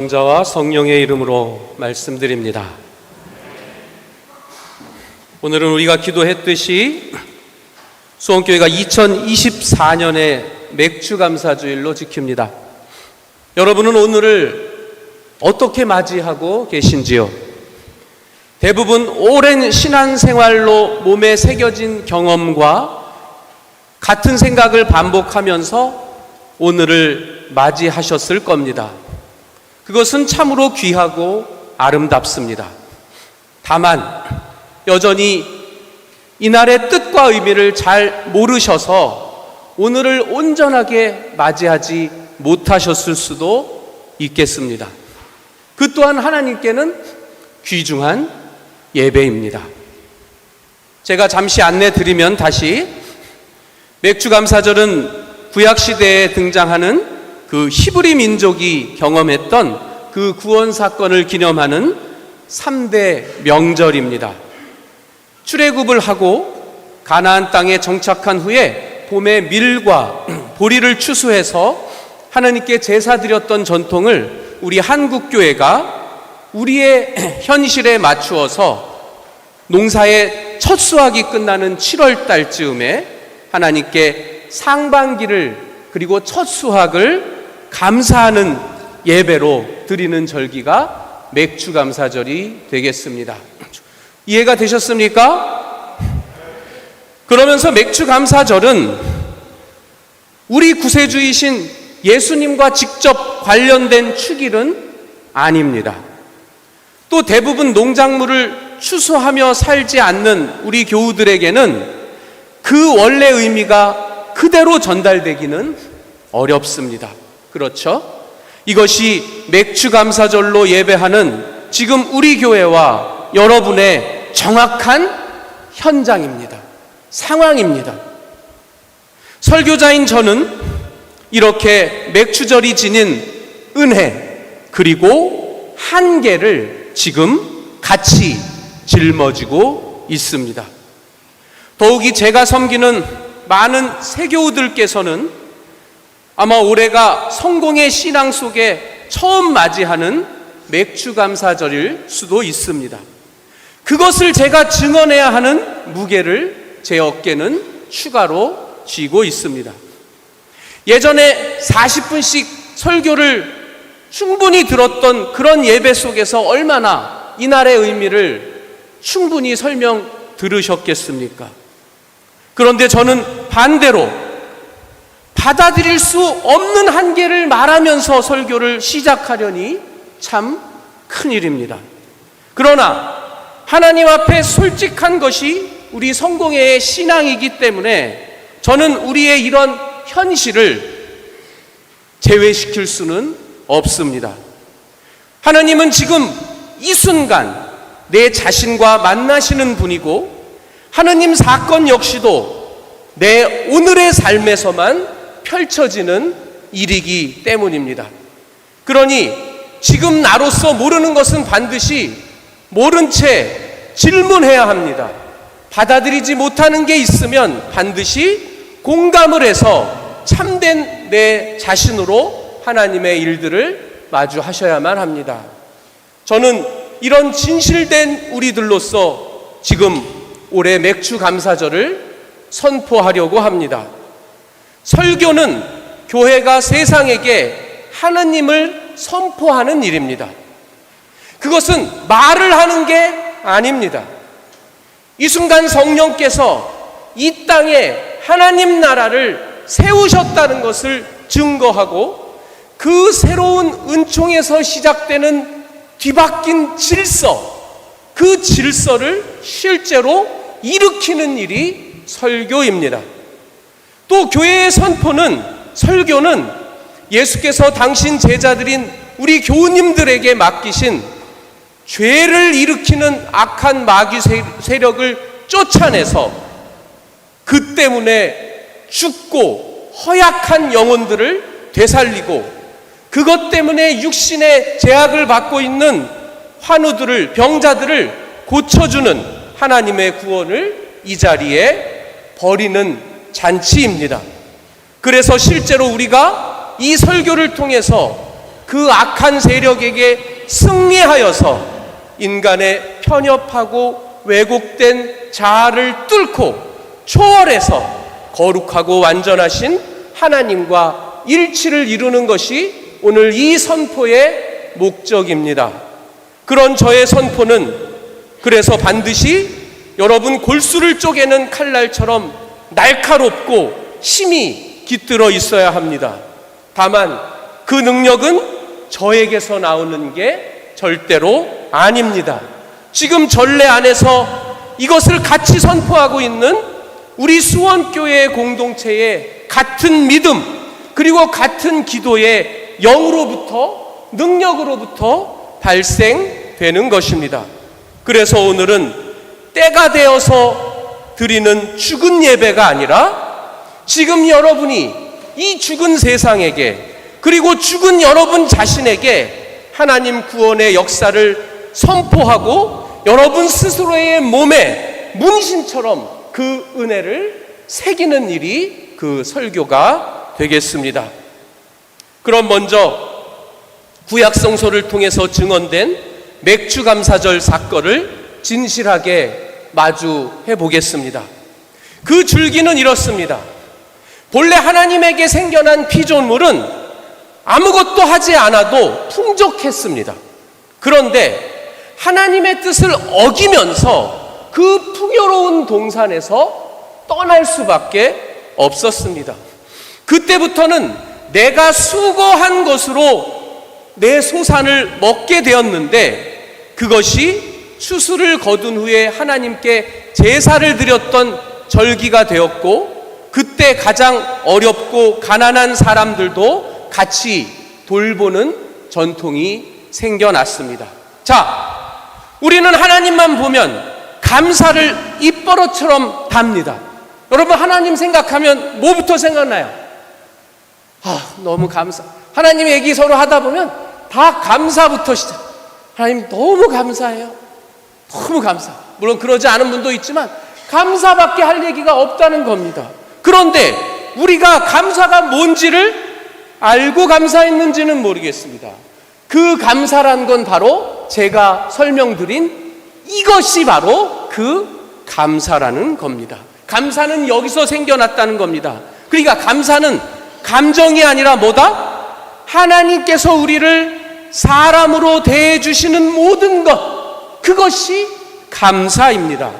성자와 성령의 이름으로 말씀드립니다. 오늘은 우리가 기도했듯이 수원교회가 2024년의 맥주감사주일로 지킵니다. 여러분은 오늘을 어떻게 맞이하고 계신지요? 대부분 오랜 신앙생활로 몸에 새겨진 경험과 같은 생각을 반복하면서 오늘을 맞이하셨을 겁니다. 그것은 참으로 귀하고 아름답습니다. 다만 여전히 이날의 뜻과 의미를 잘 모르셔서 오늘을 온전하게 맞이하지 못하셨을 수도 있겠습니다. 그 또한 하나님께는 귀중한 예배입니다. 제가 잠시 안내 드리면 다시 맥주감사절은 구약시대에 등장하는 그 히브리 민족이 경험했던 그 구원 사건을 기념하는 3대 명절입니다. 출애굽을 하고 가나안 땅에 정착한 후에 봄에 밀과 보리를 추수해서 하나님께 제사 드렸던 전통을 우리 한국교회가 우리의 현실에 맞추어서 농사의 첫 수확이 끝나는 7월 달쯤에 하나님께 상반기를 그리고 첫 수확을 감사하는 예배로 드리는 절기가 맥주감사절이 되겠습니다. 이해가 되셨습니까? 그러면서 맥주감사절은 우리 구세주이신 예수님과 직접 관련된 축일은 아닙니다. 또 대부분 농작물을 추수하며 살지 않는 우리 교우들에게는 그 원래 의미가 그대로 전달되기는 어렵습니다. 그렇죠? 이것이 맥주감사절로 예배하는 지금 우리 교회와 여러분의 정확한 현장입니다. 상황입니다. 설교자인 저는 이렇게 맥주절이 지닌 은혜 그리고 한계를 지금 같이 짊어지고 있습니다. 더욱이 제가 섬기는 많은 세교우들께서는 아마 올해가 성공의 신앙 속에 처음 맞이하는 맥주감사절일 수도 있습니다. 그것을 제가 증언해야 하는 무게를 제 어깨는 추가로 쥐고 있습니다. 예전에 40분씩 설교를 충분히 들었던 그런 예배 속에서 얼마나 이날의 의미를 충분히 설명 들으셨겠습니까? 그런데 저는 반대로 받아들일 수 없는 한계를 말하면서 설교를 시작하려니 참 큰일입니다. 그러나 하나님 앞에 솔직한 것이 우리 성공회의 신앙이기 때문에 저는 우리의 이런 현실을 제외시킬 수는 없습니다. 하나님은 지금 이 순간 내 자신과 만나시는 분이고 하나님 사건 역시도 내 오늘의 삶에서만 펼쳐지는 일이기 때문입니다. 그러니 지금 나로서 모르는 것은 반드시 모른 채 질문해야 합니다. 받아들이지 못하는 게 있으면 반드시 공감을 해서 참된 내 자신으로 하나님의 일들을 마주하셔야만 합니다. 저는 이런 진실된 우리들로서 지금 올해 맥주감사절을 선포하려고 합니다. 설교는 교회가 세상에게 하느님을 선포하는 일입니다. 그것은 말을 하는 게 아닙니다. 이 순간 성령께서 이 땅에 하나님 나라를 세우셨다는 것을 증거하고 그 새로운 은총에서 시작되는 뒤바뀐 질서, 그 질서를 실제로 일으키는 일이 설교입니다. 또 교회의 설교는 예수께서 당신 제자들인 우리 교우님들에게 맡기신 죄를 일으키는 악한 마귀 세력을 쫓아내서 그 때문에 죽고 허약한 영혼들을 되살리고 그것 때문에 육신의 제약을 받고 있는 환우들을, 병자들을 고쳐주는 하나님의 구원을 이 자리에 벌이는 잔치입니다. 그래서 실제로 우리가 이 설교를 통해서 그 악한 세력에게 승리하여서 인간의 편협하고 왜곡된 자아를 뚫고 초월해서 거룩하고 완전하신 하나님과 일치를 이루는 것이 오늘 이 선포의 목적입니다. 그런 저의 선포는 그래서 반드시 여러분 골수를 쪼개는 칼날처럼 날카롭고 힘이 깃들어 있어야 합니다. 다만 그 능력은 저에게서 나오는 게 절대로 아닙니다. 지금 전례 안에서 이것을 같이 선포하고 있는 우리 수원교회 공동체의 같은 믿음 그리고 같은 기도의 영으로부터 능력으로부터 발생되는 것입니다. 그래서 오늘은 때가 되어서 드리는 죽은 예배가 아니라 지금 여러분이 이 죽은 세상에게 그리고 죽은 여러분 자신에게 하나님 구원의 역사를 선포하고 여러분 스스로의 몸에 문신처럼 그 은혜를 새기는 일이 그 설교가 되겠습니다. 그럼 먼저 구약 성서를 통해서 증언된 맥주 감사절 사건을 진실하게 마주해 보겠습니다. 그 줄기는 이렇습니다. 본래 하나님에게 생겨난 피조물은 아무것도 하지 않아도 풍족했습니다. 그런데 하나님의 뜻을 어기면서 그 풍요로운 동산에서 떠날 수밖에 없었습니다. 그때부터는 내가 수고한 것으로 내 소산을 먹게 되었는데 그것이 추수를 거둔 후에 하나님께 제사를 드렸던 절기가 되었고 그때 가장 어렵고 가난한 사람들도 같이 돌보는 전통이 생겨났습니다. 자, 우리는 하나님만 보면 감사를 입버릇처럼 답니다. 여러분 하나님 생각하면 뭐부터 생각나요? 너무 감사. 하나님 얘기 서로 하다 보면 다 감사부터 시작. 하나님 너무 감사해요. 너무 감사. 물론 그러지 않은 분도 있지만 감사밖에 할 얘기가 없다는 겁니다. 그런데 우리가 감사가 뭔지를 알고 감사했는지는 모르겠습니다. 그 감사란 건 바로 제가 설명드린 이것이 바로 그 감사라는 겁니다. 감사는 여기서 생겨났다는 겁니다. 그러니까 감사는 감정이 아니라 뭐다? 하나님께서 우리를 사람으로 대해주시는 모든 것, 그것이 감사입니다.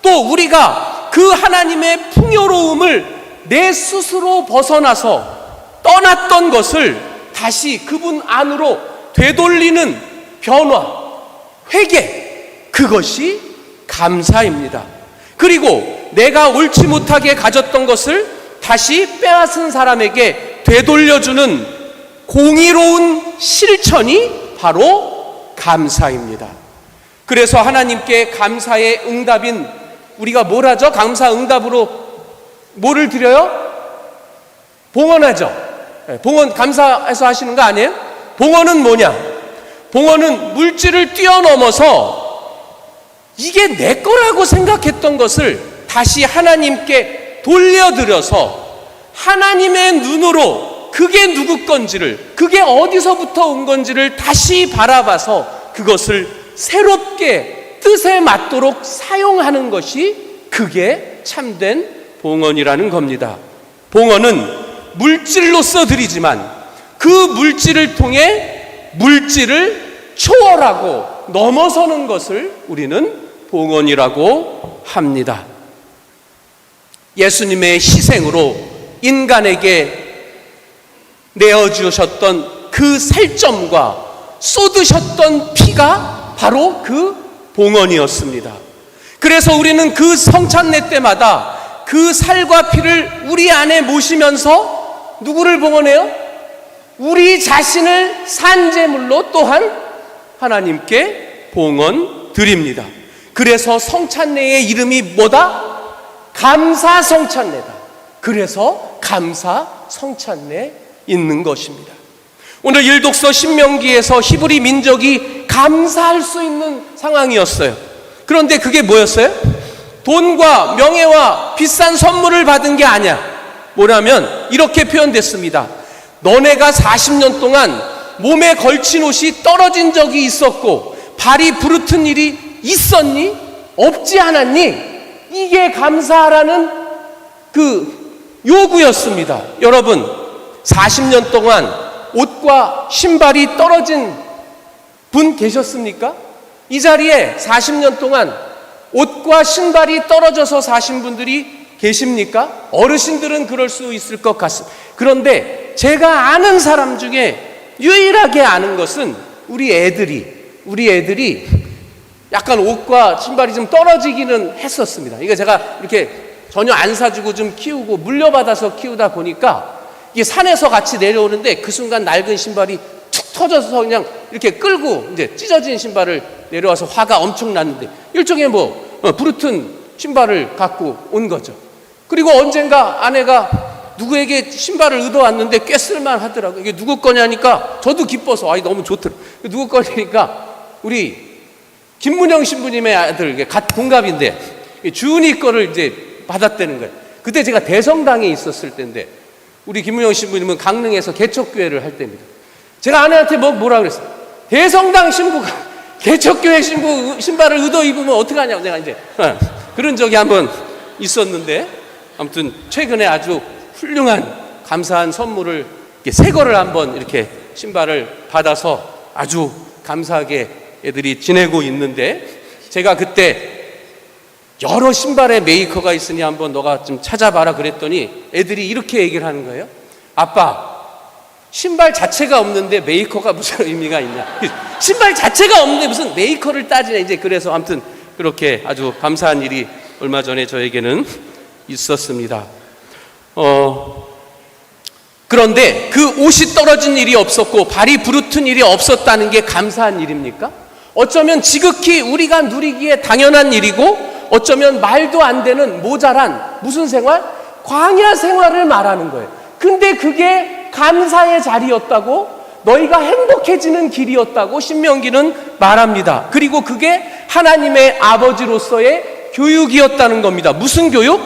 또 우리가 그 하나님의 풍요로움을 내 스스로 벗어나서 떠났던 것을 다시 그분 안으로 되돌리는 변화, 회개, 그것이 감사입니다. 그리고 내가 옳지 못하게 가졌던 것을 다시 빼앗은 사람에게 되돌려주는 공의로운 실천이 바로 감사입니다. 그래서 하나님께 감사의 응답인 우리가 뭘 하죠? 감사 응답으로 뭐를 드려요? 봉헌하죠. 봉헌 감사해서 하시는 거 아니에요? 봉헌은 뭐냐? 봉헌은 물질을 뛰어넘어서 이게 내 거라고 생각했던 것을 다시 하나님께 돌려드려서 하나님의 눈으로 그게 누구 건지를, 그게 어디서부터 온 건지를 다시 바라봐서 그것을 새롭게 뜻에 맞도록 사용하는 것이 그게 참된 봉헌이라는 겁니다. 봉헌은 물질로서 드리지만 그 물질을 통해 물질을 초월하고 넘어서는 것을 우리는 봉헌이라고 합니다. 예수님의 희생으로 인간에게 내어주셨던 그 살점과 쏟으셨던 피가 바로 그 봉헌이었습니다. 그래서 우리는 그 성찬례 때마다 그 살과 피를 우리 안에 모시면서 누구를 봉헌해요? 우리 자신을 산제물로 또한 하나님께 봉헌 드립니다. 그래서 성찬례의 이름이 뭐다? 감사 성찬례다. 그래서 감사 성찬례 있는 것입니다. 오늘 일독서 신명기에서 히브리 민족이 감사할 수 있는 상황이었어요. 그런데 그게 뭐였어요? 돈과 명예와 비싼 선물을 받은 게 아니야. 뭐냐면 이렇게 표현됐습니다. 너네가 40년 동안 몸에 걸친 옷이 떨어진 적이 있었고 발이 부르튼 일이 있었니? 없지 않았니? 이게 감사하라는 그 요구였습니다. 여러분, 40년 동안 옷과 신발이 떨어진 분 계셨습니까? 이 자리에 40년 동안 옷과 신발이 떨어져서 사신 분들이 계십니까? 어르신들은 그럴 수 있을 것 같습니다. 그런데 제가 아는 사람 중에 유일하게 아는 것은 우리 애들이 약간 옷과 신발이 좀 떨어지기는 했었습니다. 이거 제가 이렇게 전혀 안 사주고 좀 키우고 물려받아서 키우다 보니까 이게 산에서 같이 내려오는데 그 순간 낡은 신발이 툭 터져서 그냥 이렇게 끌고 이제 찢어진 신발을 내려와서 화가 엄청 났는데 일종의 부르튼 신발을 갖고 온 거죠. 그리고 언젠가 아내가 누구에게 신발을 얻어왔는데 꽤 쓸만하더라고요. 이게 누구 거냐니까 저도 기뻐서 너무 좋더라고요. 누구 거냐니까 우리 김문영 신부님의 아들, 동갑인데 주은이 거를 이제 받았다는 거예요. 그때 제가 대성당에 있었을 때인데 우리 김문영 신부님은 강릉에서 개척교회를 할 때입니다. 제가 아내한테 뭐라 그랬어요? 대성당 신부가 개척교회 신부 신발을 얻어 입으면 어떡하냐고 내가 이제 그런 적이 한번 있었는데, 아무튼 최근에 아주 훌륭한 감사한 선물을 새 거를 한번 이렇게 신발을 받아서 아주 감사하게 애들이 지내고 있는데, 제가 그때 여러 신발의 메이커가 있으니 한번 너가 좀 찾아봐라 그랬더니 애들이 이렇게 얘기를 하는 거예요. 아빠, 신발 자체가 없는데 메이커가 무슨 의미가 있냐. 신발 자체가 없는데 무슨 메이커를 따지냐. 이제 그래서 아무튼 그렇게 아주 감사한 일이 얼마 전에 저에게는 있었습니다. 그런데 그 옷이 떨어진 일이 없었고 발이 부르튼 일이 없었다는 게 감사한 일입니까? 어쩌면 지극히 우리가 누리기에 당연한 일이고, 어쩌면 말도 안 되는 모자란 무슨 생활? 광야 생활을 말하는 거예요. 근데 그게 감사의 자리였다고, 너희가 행복해지는 길이었다고 신명기는 말합니다. 그리고 그게 하나님의 아버지로서의 교육이었다는 겁니다. 무슨 교육?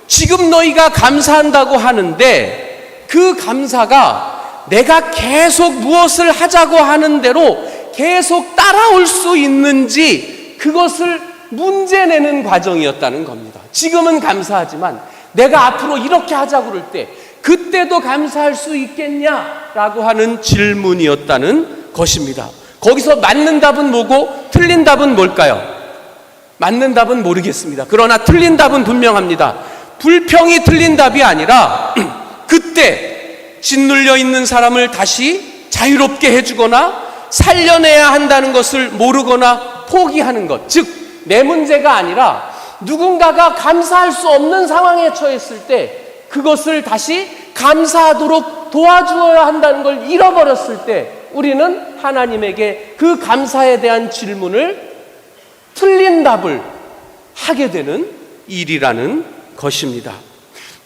지금 너희가 감사한다고 하는데 그 감사가 내가 계속 무엇을 하자고 하는 대로 계속 따라올 수 있는지, 그것을 문제내는 과정이었다는 겁니다. 지금은 감사하지만 내가 앞으로 이렇게 하자고 그럴 때 그때도 감사할 수 있겠냐라고 하는 질문이었다는 것입니다. 거기서 맞는 답은 뭐고 틀린 답은 뭘까요? 맞는 답은 모르겠습니다. 그러나 틀린 답은 분명합니다. 불평이 틀린 답이 아니라 그때 짓눌려 있는 사람을 다시 자유롭게 해주거나 살려내야 한다는 것을 모르거나 포기하는 것, 즉 내 문제가 아니라 누군가가 감사할 수 없는 상황에 처했을 때 그것을 다시 감사하도록 도와주어야 한다는 걸 잃어버렸을 때 우리는 하나님에게 그 감사에 대한 질문을 틀린 답을 하게 되는 일이라는 것입니다.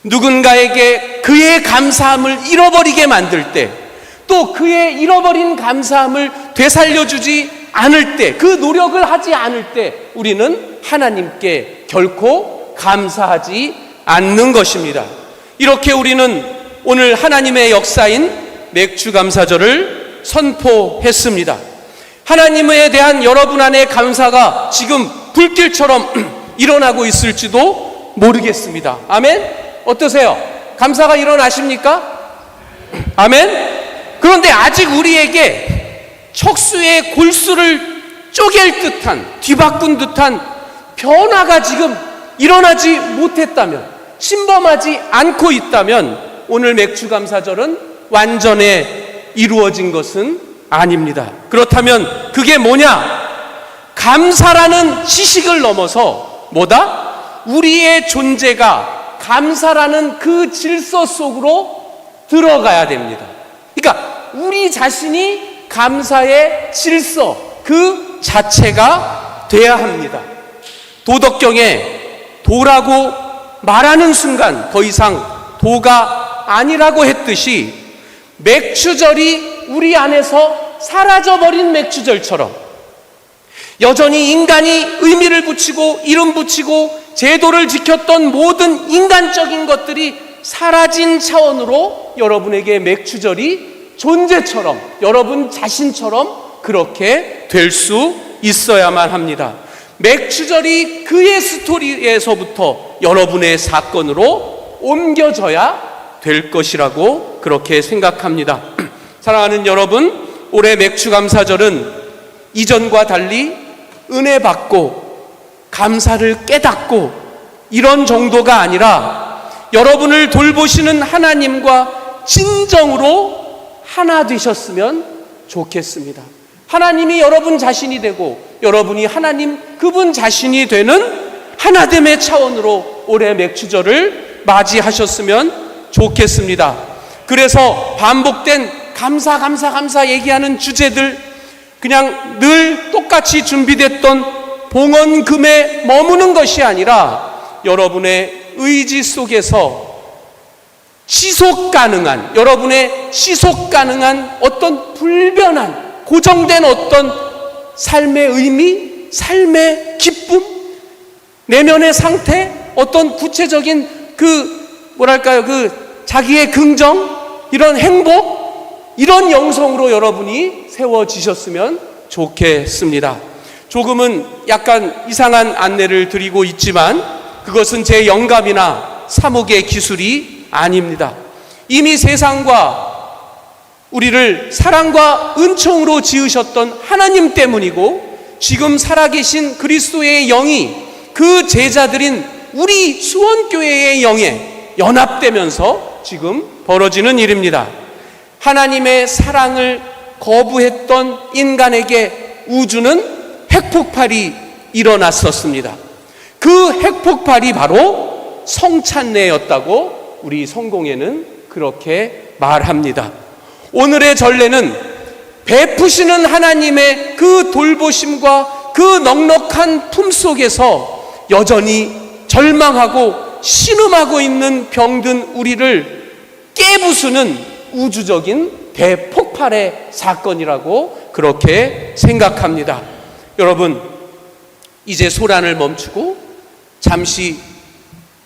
누군가에게 그의 감사함을 잃어버리게 만들 때, 또 그의 잃어버린 감사함을 되살려주지 않을 때, 그 노력을 하지 않을 때 우리는 하나님께 결코 감사하지 않는 것입니다. 이렇게 우리는 오늘 하나님의 역사인 맥주감사절을 선포했습니다. 하나님에 대한 여러분 안의 감사가 지금 불길처럼 일어나고 있을지도 모르겠습니다. 아멘? 어떠세요? 감사가 일어나십니까? 아멘? 그런데 아직 우리에게 척수의 골수를 쪼갤 듯한, 뒤바꾼 듯한 변화가 지금 일어나지 못했다면, 침범하지 않고 있다면 오늘 맥주감사절은 완전히 이루어진 것은 아닙니다. 그렇다면 그게 뭐냐? 감사라는 지식을 넘어서 뭐다? 우리의 존재가 감사라는 그 질서 속으로 들어가야 됩니다. 그러니까 우리 자신이 감사의 질서 그 자체가 돼야 합니다. 도덕경에 도라고 말하는 순간 더 이상 도가 아니라고 했듯이 맥주절이 우리 안에서 사라져버린 맥주절처럼 여전히 인간이 의미를 붙이고 이름 붙이고 제도를 지켰던 모든 인간적인 것들이 사라진 차원으로 여러분에게 맥주절이 존재처럼, 여러분 자신처럼 그렇게 될 수 있어야만 합니다. 맥추절이 그의 스토리에서부터 여러분의 사건으로 옮겨져야 될 것이라고 그렇게 생각합니다. 사랑하는 여러분, 올해 맥추감사절은 이전과 달리 은혜 받고 감사를 깨닫고 이런 정도가 아니라 여러분을 돌보시는 하나님과 진정으로 하나 되셨으면 좋겠습니다. 하나님이 여러분 자신이 되고 여러분이 하나님 그분 자신이 되는 하나됨의 차원으로 올해 맥추절을 맞이하셨으면 좋겠습니다. 그래서 반복된 감사 얘기하는 주제들, 그냥 늘 똑같이 준비됐던 봉헌금에 머무는 것이 아니라 여러분의 의지 속에서 여러분의 지속 가능한 어떤 불변한 고정된 어떤 삶의 의미, 삶의 기쁨, 내면의 상태, 어떤 구체적인 자기의 긍정, 이런 행복, 이런 영성으로 여러분이 세워지셨으면 좋겠습니다. 조금은 약간 이상한 안내를 드리고 있지만 그것은 제 영감이나 사목의 기술이 아닙니다. 이미 세상과 우리를 사랑과 은총으로 지으셨던 하나님 때문이고 지금 살아계신 그리스도의 영이 그 제자들인 우리 수원교회의 영에 연합되면서 지금 벌어지는 일입니다. 하나님의 사랑을 거부했던 인간에게 우주는 핵폭발이 일어났었습니다. 그 핵폭발이 바로 성찬례였다고 우리 성공회는 그렇게 말합니다. 오늘의 전례는 베푸시는 하나님의 그 돌보심과 그 넉넉한 품 속에서 여전히 절망하고 신음하고 있는 병든 우리를 깨부수는 우주적인 대폭발의 사건이라고 그렇게 생각합니다. 여러분, 이제 소란을 멈추고 잠시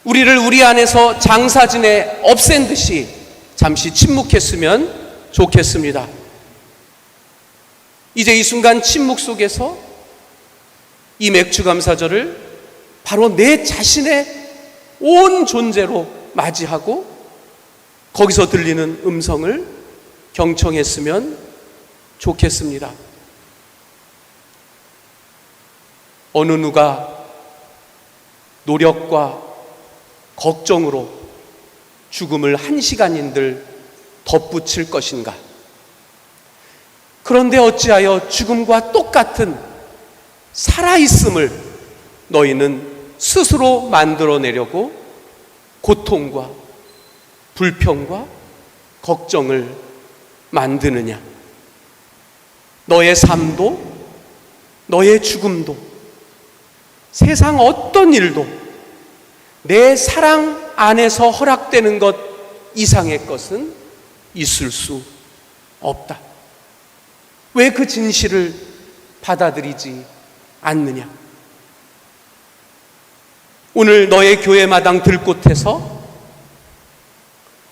우리를 우리 안에서 장사진에 없앤 듯이 잠시 침묵했으면 좋겠습니다. 이제 이 순간 침묵 속에서 이 맥추감사절을 바로 내 자신의 온 존재로 맞이하고 거기서 들리는 음성을 경청했으면 좋겠습니다. 어느 누가 노력과 걱정으로 죽음을 1시간인들 덧붙일 것인가? 그런데 어찌하여 죽음과 똑같은 살아있음을 너희는 스스로 만들어내려고 고통과 불평과 걱정을 만드느냐? 너의 삶도 너의 죽음도 세상 어떤 일도 내 사랑 안에서 허락되는 것 이상의 것은 있을 수 없다. 왜 그 진실을 받아들이지 않느냐? 오늘 너의 교회 마당 들곳에서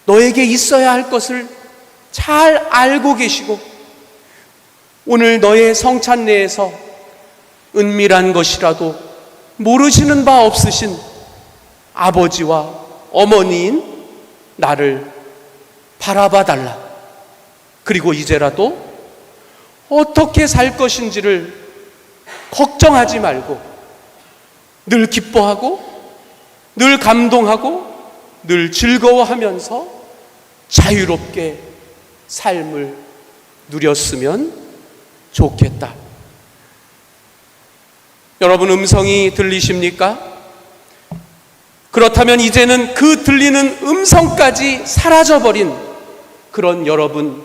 너에게 있어야 할 것을 잘 알고 계시고 오늘 너의 성찬례에서 은밀한 것이라도 모르시는 바 없으신 아버지와 어머니인 나를 바라봐 달라. 그리고 이제라도 어떻게 살 것인지를 걱정하지 말고 늘 기뻐하고 늘 감동하고 늘 즐거워하면서 자유롭게 삶을 누렸으면 좋겠다. 여러분, 음성이 들리십니까? 그렇다면 이제는 그 들리는 음성까지 사라져버린 그런 여러분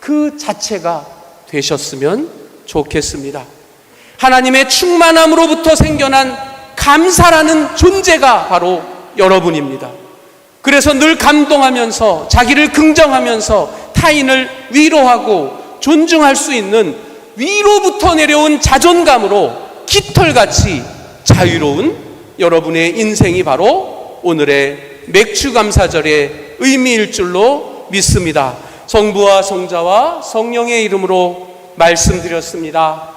그 자체가 되셨으면 좋겠습니다. 하나님의 충만함으로부터 생겨난 감사라는 존재가 바로 여러분입니다. 그래서 늘 감동하면서 자기를 긍정하면서 타인을 위로하고 존중할 수 있는 위로부터 내려온 자존감으로 깃털같이 자유로운 여러분의 인생이 바로 오늘의 맥추감사절의 의미일 줄로 믿습니다. 성부와 성자와 성령의 이름으로 말씀드렸습니다.